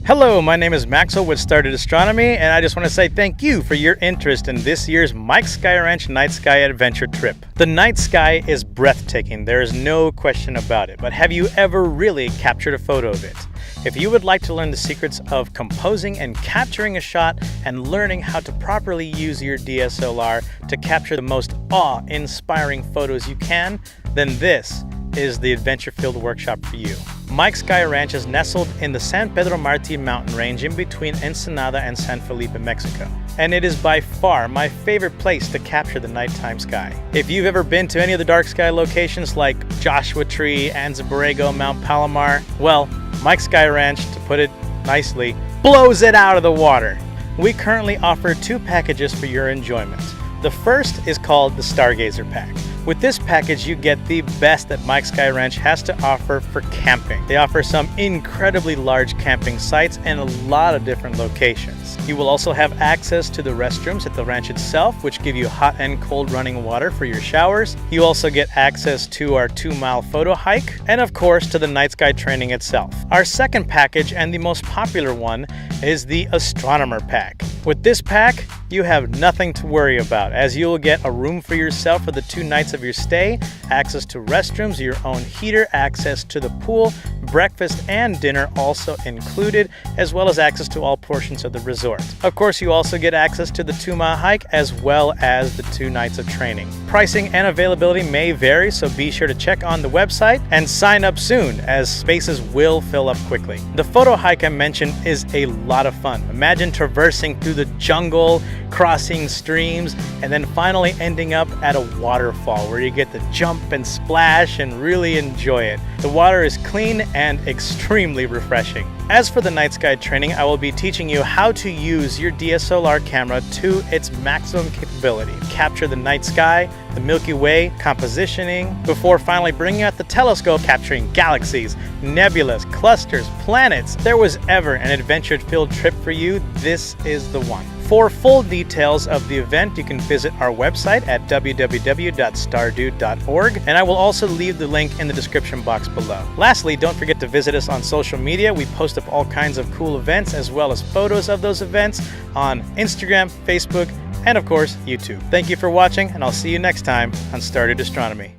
Hello, my name is Maxwell with StarDude Astronomy, and I just want to say thank you for your interest in this year's Mike Sky Ranch Night Sky Adventure trip. The night sky is breathtaking, there is no question about it, but have you ever really captured a photo of it? If you would like to learn the secrets of composing and capturing a shot and learning how to properly use your DSLR to capture the most awe-inspiring photos you can, then this is the adventure-filled workshop for you. Mike Sky Ranch is nestled in the San Pedro Martin mountain range in between Ensenada and San Felipe, Mexico. And it is by far my favorite place to capture the nighttime sky. If you've ever been to any of the dark sky locations like Joshua Tree, Anza Borrego, Mount Palomar, well, Mike Sky Ranch, to put it nicely, blows it out of the water. We currently offer two packages for your enjoyment. The first is called the Stargazer Pack. With this package, you get the best that Mike Sky Ranch has to offer for camping. They offer some incredibly large camping sites and a lot of different locations. You will also have access to the restrooms at the ranch itself, which give you hot and cold running water for your showers. You also get access to our 2-mile photo hike, and of course to the night sky training itself. Our second package, and the most popular one, is the Astronomy Pack. With this pack, you have nothing to worry about, as you will get a room for yourself for the 2 nights of your stay, access to restrooms, your own heater, access to the pool, breakfast and dinner also included, as well as access to all portions of the resort. Of course, you also get access to the 2-mile hike as well as the 2 nights of training. Pricing and availability may vary, so be sure to check on the website and sign up soon, as spaces will fill up quickly. The photo hike I mentioned is a lot of fun. Imagine traversing through the jungle, crossing streams, and then finally ending up at a waterfall where you get to jump and splash and really enjoy it. The water is clean and extremely refreshing. As for the night sky training, I will be teaching you how to use your DSLR camera to its maximum capability. Capture the night sky, the Milky Way, compositioning, before finally bringing out the telescope, capturing galaxies, nebulas, clusters, planets. If there was ever an adventure-filled trip for you, this is the one. For full details of the event, you can visit our website at www.stardude.org, and I will also leave the link in the description box below. Lastly, don't forget to visit us on social media. We post up all kinds of cool events as well as photos of those events on Instagram, Facebook, and of course, YouTube. Thank you for watching, and I'll see you next time on StarDude Astronomy.